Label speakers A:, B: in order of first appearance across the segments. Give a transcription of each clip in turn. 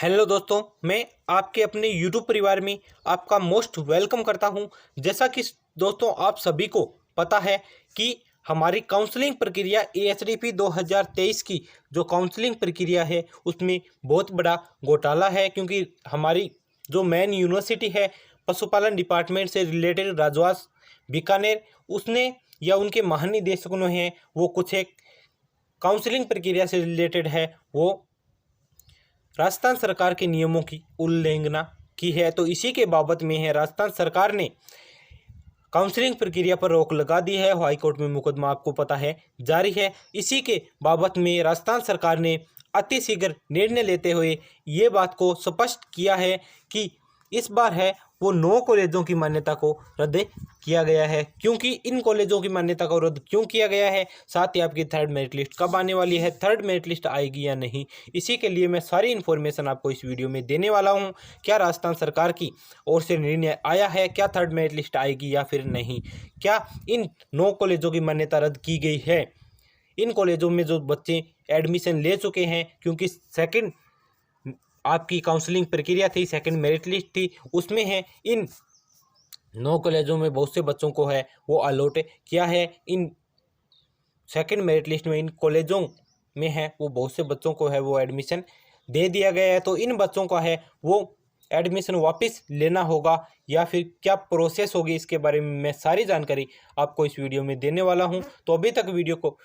A: Hello दोस्तों, मैं आपके अपने YouTube परिवार में आपका मोस्ट वेलकम करता हूं। जैसा कि दोस्तों आप सभी को पता है कि हमारी काउंसलिंग प्रक्रिया AHDP 2023 की जो काउंसलिंग प्रक्रिया है उसमें बहुत बड़ा घोटाला है, क्योंकि हमारी जो मेन यूनिवर्सिटी है पशुपालन डिपार्टमेंट से रिलेटेड राजवास बीकानेर, उसने या उनके महानिदेशकों ने वो कुछ एक काउंसलिंग प्रक्रिया से रिलेटेड है वो राजस्थान सरकार के नियमों की उल्लंघना की है। तो इसी के बाबत में है राजस्थान सरकार ने काउंसलिंग प्रक्रिया पर रोक लगा दी है। हाईकोर्ट में मुकदमा आपको पता है जारी है। इसी के बाबत में राजस्थान सरकार ने अतिशीघ्र निर्णय लेते हुए ये बात को स्पष्ट किया है कि इस बार है वो 9 कॉलेजों की मान्यता को रद्द किया गया है। क्योंकि इन कॉलेजों की मान्यता को रद्द क्यों किया गया है, साथ ही आपकी थर्ड मेरिट लिस्ट कब आने वाली है, थर्ड मेरिट लिस्ट आएगी या नहीं, इसी के लिए मैं सारी इन्फॉर्मेशन आपको इस वीडियो में देने वाला हूं। क्या राजस्थान सरकार की ओर से निर्णय आया है, क्या थर्ड मेरिट लिस्ट आएगी या फिर नहीं, क्या इन 9 कॉलेजों की मान्यता रद्द की गई है, इन कॉलेजों में जो बच्चे एडमिशन ले चुके हैं, क्योंकि सेकेंड आपकी काउंसलिंग प्रक्रिया थी, सेकंड मेरिट लिस्ट थी, उसमें है इन 9 कॉलेजों में बहुत से बच्चों को है वो अलॉट किया है। इन सेकंड मेरिट लिस्ट में इन कॉलेजों में है वो बहुत से बच्चों को है वो एडमिशन दे दिया गया है। तो इन बच्चों का है वो एडमिशन वापस लेना होगा या फिर क्या प्रोसेस होगी, इसके बारे में मैं सारी जानकारी आपको इस वीडियो में देने वाला हूं। तो अभी तक वीडियो को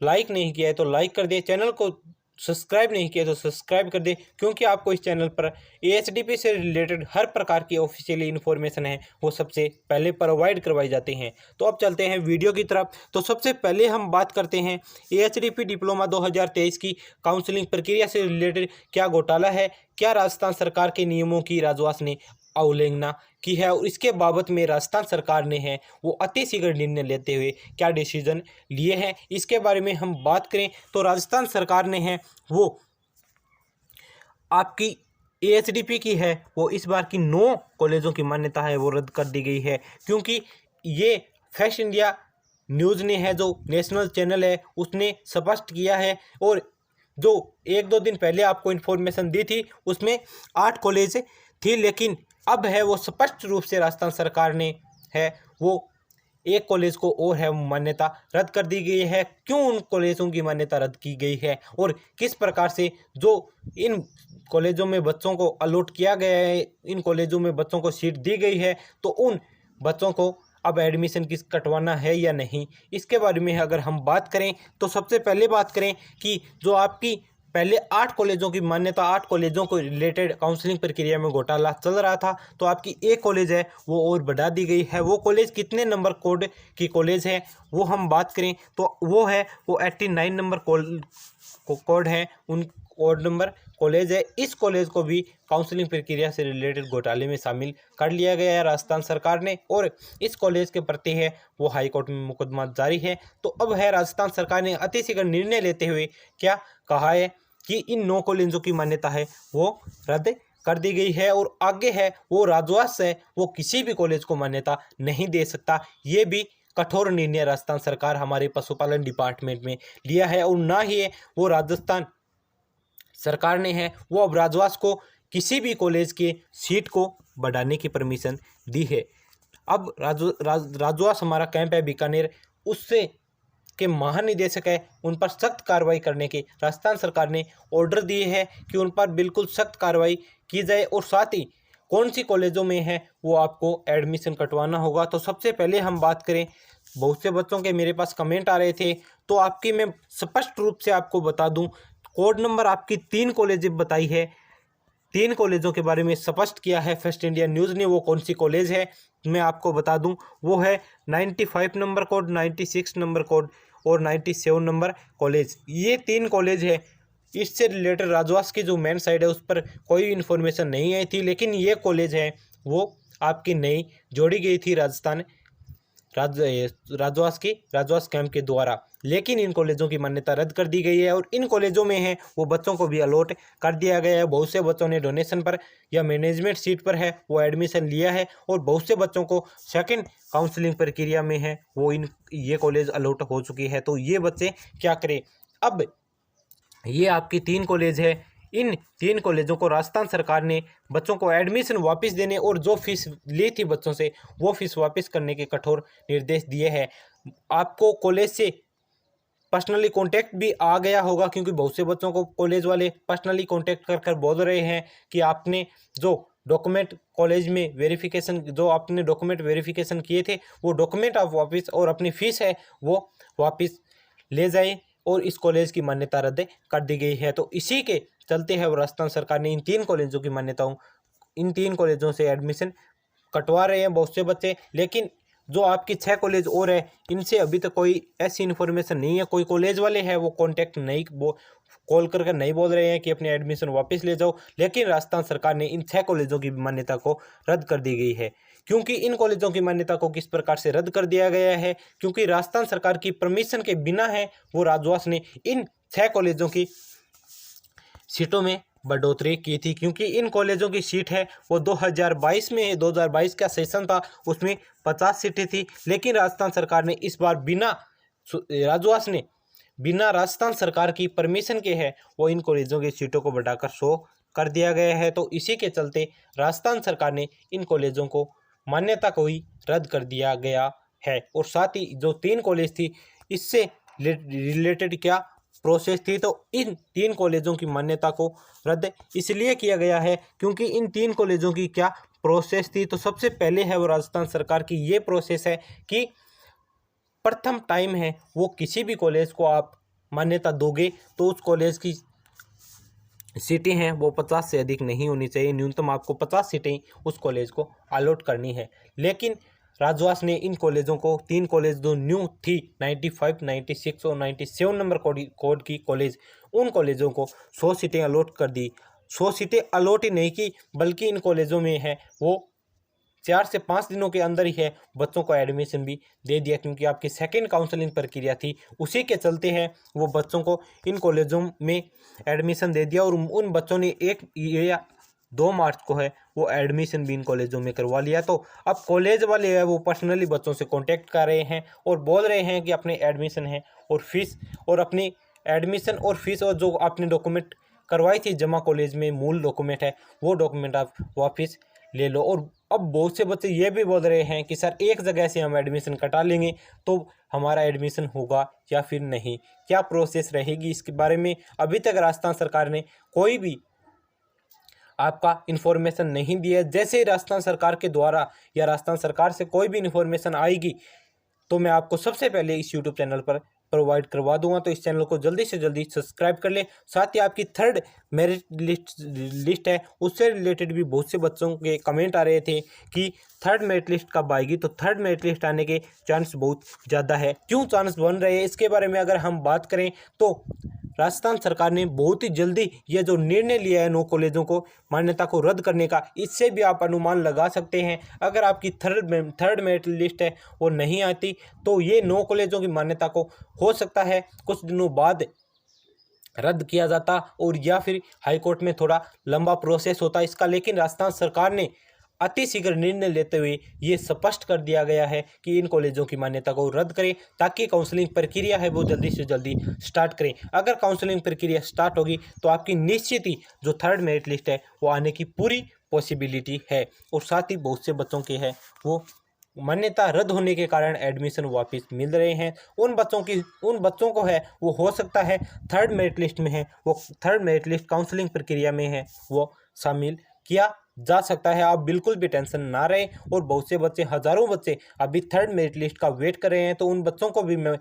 A: लाइक नहीं किया है तो लाइक कर दे, चैनल को सब्सक्राइब नहीं किया तो सब्सक्राइब कर दे, क्योंकि आपको इस चैनल पर AHDP से रिलेटेड हर प्रकार की ऑफिशियली इन्फॉर्मेशन है वो सबसे पहले प्रोवाइड करवाई जाती हैं। तो अब चलते हैं वीडियो की तरफ। तो सबसे पहले हम बात करते हैं AHDP डिप्लोमा 2023 की काउंसलिंग प्रक्रिया से रिलेटेड क्या घोटाला है, क्या राजस्थान सरकार के नियमों की राजवास ने अवहेलना की है और इसके बाबत में राजस्थान सरकार ने है वो अतिशीघ्र निर्णय लेते हुए क्या डिसीजन लिए हैं, इसके बारे में हम बात करें तो राजस्थान सरकार ने है वो आपकी AHDP की है वो इस बार की 9 कॉलेजों की मान्यता है वो रद्द कर दी गई है। क्योंकि ये फैक्ट इंडिया न्यूज़ ने है जो नेशनल चैनल है उसने स्पष्ट किया है, और जो 1-2 दिन पहले आपको इन्फॉर्मेशन दी थी उसमें 8 कॉलेज थी, लेकिन अब है वो स्पष्ट रूप से राजस्थान सरकार ने है वो एक कॉलेज को और है मान्यता रद्द कर दी गई है। क्यों उन कॉलेजों की मान्यता रद्द की गई है और किस प्रकार से जो इन कॉलेजों में बच्चों को अलॉट किया गया है, इन कॉलेजों में बच्चों को सीट दी गई है, तो उन बच्चों को अब एडमिशन किस कटवाना है या नहीं, इसके बारे में अगर हम बात करें तो सबसे पहले बात करें कि जो आपकी पहले 8 कॉलेजों की मान्यता, 8 कॉलेजों को रिलेटेड काउंसलिंग प्रक्रिया में घोटाला चल रहा था, तो आपकी एक कॉलेज है वो और बढ़ा दी गई है। वो कॉलेज कितने नंबर कोड की कॉलेज है वो हम बात करें तो वो है वो 89 नंबर कोड है, उन कोड नंबर कॉलेज है। इस कॉलेज को भी काउंसलिंग प्रक्रिया से रिलेटेड घोटाले में शामिल कर लिया गया है राजस्थान सरकार ने, और इस कॉलेज के प्रति है वो हाई कोर्ट में मुकदमा जारी है। तो अब है राजस्थान सरकार ने अतिशीघ्र निर्णय लेते हुए क्या कहा है कि इन 9 कॉलेजों की मान्यता है वो रद्द कर दी गई है, और आगे है वो राजवास है वो किसी भी कॉलेज को मान्यता नहीं दे सकता। ये भी कठोर निर्णय राजस्थान सरकार हमारे पशुपालन डिपार्टमेंट में लिया है, और ना ही वो राजस्थान सरकार ने है वो अब राजवास को किसी भी कॉलेज के सीट को बढ़ाने की परमिशन दी है। अब राजवास हमारा कैंप है बीकानेर, उससे के महानिदेशक है उन पर सख्त कार्रवाई करने के राजस्थान सरकार ने ऑर्डर दिए हैं कि उन पर बिल्कुल सख्त कार्रवाई की जाए, और साथ ही कौन सी कॉलेजों में है वो आपको एडमिशन कटवाना होगा। तो सबसे पहले हम बात करें, बहुत से बच्चों के मेरे पास कमेंट आ रहे थे, तो आपकी मैं स्पष्ट रूप से आपको बता दूं, कोड नंबर आपकी 3 कॉलेज बताई है, 3 कॉलेजों के बारे में स्पष्ट किया है फर्स्ट इंडिया न्यूज़ ने। वो कौन सी कॉलेज है मैं आपको बता दूं, वो है 95 नंबर कोड, 96 नंबर कोड और 97 नंबर कॉलेज। ये 3 कॉलेज है। इससे रिलेटेड राजवास की जो मेन साइड है उस पर कोई इन्फॉर्मेशन नहीं आई थी, लेकिन ये कॉलेज है वो आपकी नई जोड़ी गई थी राजवास कैंप के द्वारा, लेकिन इन कॉलेजों की मान्यता रद्द कर दी गई है, और इन कॉलेजों में है वो बच्चों को भी अलॉट कर दिया गया है। बहुत से बच्चों ने डोनेशन पर या मैनेजमेंट सीट पर है वो एडमिशन लिया है, और बहुत से बच्चों को सेकंड काउंसलिंग प्रक्रिया में है वो ये कॉलेज अलॉट हो चुकी है। तो ये बच्चे क्या करें, अब ये आपकी 3 कॉलेज है, इन 3 कॉलेजों को राजस्थान सरकार ने बच्चों को एडमिशन वापस देने और जो फीस ली थी बच्चों से वो फीस वापस करने के कठोर निर्देश दिए हैं। आपको कॉलेज से पर्सनली कांटेक्ट भी आ गया होगा, क्योंकि बहुत से बच्चों को कॉलेज वाले पर्सनली कांटेक्ट कर कर बोल रहे हैं कि आपने जो डॉक्यूमेंट कॉलेज में वेरिफिकेशन जो आपने डॉक्यूमेंट वेरिफिकेशन किए थे वो डॉक्यूमेंट आप वापस और अपनी फ़ीस है वो वापस ले जाएं और इस कॉलेज की मान्यता रद्द कर दी गई है। तो इसी के चलते है राजस्थान सरकार ने इन 3 कॉलेजों की मान्यताओं इन 3 कॉलेजों से एडमिशन कटवा रहे हैं बहुत से बच्चे। लेकिन जो आपकी 6 कॉलेज और है इनसे अभी तक कोई ऐसी इन्फॉर्मेशन नहीं है। कोई कॉलेज वाले हैं वो कांटेक्ट नहीं वो कॉल करके नहीं बोल रहे हैं कि अपने एडमिशन वापस ले जाओ, लेकिन राजस्थान सरकार ने इन 6 कॉलेजों की मान्यता को रद्द कर दी गई है। क्योंकि इन कॉलेजों की मान्यता को किस प्रकार से रद्द कर दिया गया है, क्योंकि राजस्थान सरकार की परमिशन के बिना है वो राजवास ने इन 6 कॉलेजों की सीटों में बढ़ोतरी की थी। क्योंकि इन कॉलेजों की सीट है वो 2022 में 2022 का सेशन था उसमें 50 सीटें थी, लेकिन राजस्थान सरकार ने इस बार राजवास ने बिना राजस्थान सरकार की परमिशन के है वो इन कॉलेजों की सीटों को बढ़ाकर 100 कर दिया गया है। तो इसी के चलते राजस्थान सरकार ने इन कॉलेजों को मान्यता को ही रद्द कर दिया गया है। और साथ ही जो 3 कॉलेज थी इससे रिलेटेड क्या प्रोसेस थी, तो इन 3 कॉलेजों की मान्यता को रद्द इसलिए किया गया है क्योंकि इन 3 कॉलेजों की क्या प्रोसेस थी। तो सबसे पहले है वो राजस्थान सरकार की ये प्रोसेस है कि प्रथम टाइम है वो किसी भी कॉलेज को आप मान्यता दोगे तो उस कॉलेज की सीटें हैं वो 50 से अधिक नहीं होनी चाहिए, न्यूनतम आपको 50 सीटें उस कॉलेज को अलॉट करनी है। लेकिन राजवास ने इन कॉलेजों को 3 कॉलेज जो न्यू थी 95, 96 और 97 नंबर कोड की कॉलेज उन कॉलेजों को 100 सीटें अलॉट कर दी। 100 सीटें अलॉट ही नहीं की बल्कि इन कॉलेजों में है वो 4 से 5 दिनों के अंदर ही है बच्चों को एडमिशन भी दे दिया, क्योंकि आपकी सेकेंड काउंसलिंग प्रक्रिया थी उसी के चलते हैं वो बच्चों को इन कॉलेजों में एडमिशन दे दिया। और उन बच्चों ने 1 या 2 मार्च को है वो एडमिशन भी इन कॉलेजों में करवा लिया। तो अब कॉलेज वाले हैं वो पर्सनली बच्चों से कांटेक्ट कर रहे हैं और बोल रहे हैं कि अपने एडमिशन है और फीस और अपनी एडमिशन और फीस और जो आपने डॉक्यूमेंट करवाई थी जमा कॉलेज में मूल डॉक्यूमेंट है वो डॉक्यूमेंट आप वापस ले लो। और अब बहुत से बच्चे ये भी बोल रहे हैं कि सर एक जगह से हम एडमिशन कटा लेंगे तो हमारा एडमिशन होगा या फिर नहीं, क्या प्रोसेस रहेगी इसके बारे में अभी तक राजस्थान सरकार ने कोई भी आपका इन्फॉर्मेशन नहीं दिया है। जैसे ही राजस्थान सरकार के द्वारा या राजस्थान सरकार से कोई भी इन्फॉर्मेशन आएगी तो मैं आपको सबसे पहले इस यूट्यूब चैनल पर प्रोवाइड करवा दूंगा। तो इस चैनल को जल्दी से जल्दी सब्सक्राइब कर ले। साथ ही आपकी 3rd मेरिट लिस्ट है उससे रिलेटेड भी बहुत से बच्चों के कमेंट आ रहे थे कि 3rd मेरिट लिस्ट कब आएगी। तो 3rd मेरिट लिस्ट आने के चांस बहुत ज़्यादा है। क्यों चांस बन रहे हैं इसके बारे में अगर हम बात करें तो राजस्थान सरकार ने बहुत ही जल्दी ये जो निर्णय लिया है 9 कॉलेजों को मान्यता को रद्द करने का, इससे भी आप अनुमान लगा सकते हैं अगर आपकी 3rd मेरिट लिस्ट है वो नहीं आती तो ये 9 कॉलेजों की मान्यता को हो सकता है कुछ दिनों बाद रद्द किया जाता और या फिर हाईकोर्ट में थोड़ा लंबा प्रोसेस होता इसका। लेकिन राजस्थान सरकार ने अतिशीघ्र निर्णय लेते हुए ये स्पष्ट कर दिया गया है कि इन कॉलेजों की मान्यता को रद्द करें ताकि काउंसलिंग प्रक्रिया है वो जल्दी से जल्दी स्टार्ट करें। अगर काउंसलिंग प्रक्रिया स्टार्ट होगी तो आपकी निश्चित ही जो 3rd मेरिट लिस्ट है वो आने की पूरी पॉसिबिलिटी है। और साथ ही बहुत से बच्चों के है वो मान्यता रद्द होने के कारण एडमिशन वापस मिल रहे हैं। उन बच्चों को है वो हो सकता है 3rd मेरिट लिस्ट में है वो 3rd मेरिट लिस्ट काउंसलिंग प्रक्रिया में है वो शामिल किया जा सकता है। आप बिल्कुल भी टेंशन ना रहे। और बहुत से बच्चे हज़ारों बच्चे अभी 3rd मेरिट लिस्ट का वेट कर रहे हैं तो उन बच्चों को भी मैं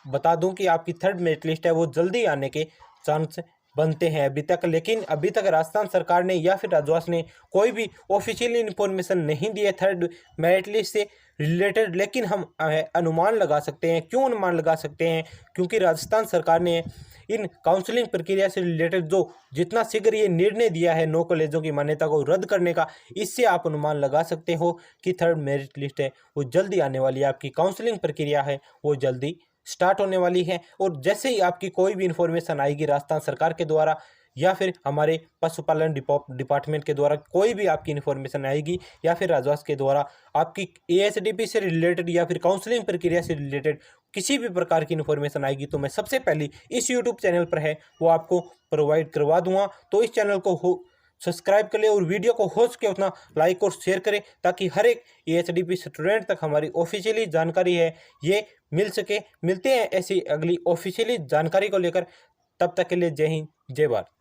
A: बता दूं कि आपकी 3rd मेरिट लिस्ट है वो जल्दी आने के चांस बनते हैं अभी तक। लेकिन अभी तक राजस्थान सरकार ने या फिर राजवास ने कोई भी ऑफिशियल इन्फॉर्मेशन नहीं दी है 3rd मेरिट लिस्ट से रिलेटेड। लेकिन हम अनुमान लगा सकते हैं। क्यों अनुमान लगा सकते हैं? क्योंकि राजस्थान सरकार ने इन काउंसलिंग प्रक्रिया से रिलेटेड जो जितना शीघ्र ये निर्णय दिया है 9 कॉलेजों की मान्यता को रद्द करने का, इससे आप अनुमान लगा सकते हो कि 3rd मेरिट लिस्ट है वो जल्दी आने वाली है। आपकी काउंसलिंग प्रक्रिया है वो जल्दी स्टार्ट होने वाली है। और जैसे ही आपकी कोई भी इन्फॉर्मेशन आएगी राजस्थान सरकार के द्वारा या फिर हमारे पशुपालन डिपार्टमेंट के द्वारा कोई भी आपकी इन्फॉर्मेशन आएगी या फिर राजस्व के द्वारा आपकी एएसडीपी से रिलेटेड या फिर काउंसलिंग प्रक्रिया से रिलेटेड किसी भी प्रकार की इन्फॉर्मेशन आएगी तो मैं सबसे पहले इस यूट्यूब चैनल पर है वो आपको प्रोवाइड करवा दूंगा। तो इस चैनल को सब्सक्राइब कर ले और वीडियो को हो सके उतना लाइक और शेयर करें ताकि हर एक एएचडीपी स्टूडेंट तक हमारी ऑफिशियली जानकारी है ये मिल सके। मिलते हैं ऐसी अगली ऑफिशियली जानकारी को लेकर, तब तक के लिए जय हिंद जय भारत।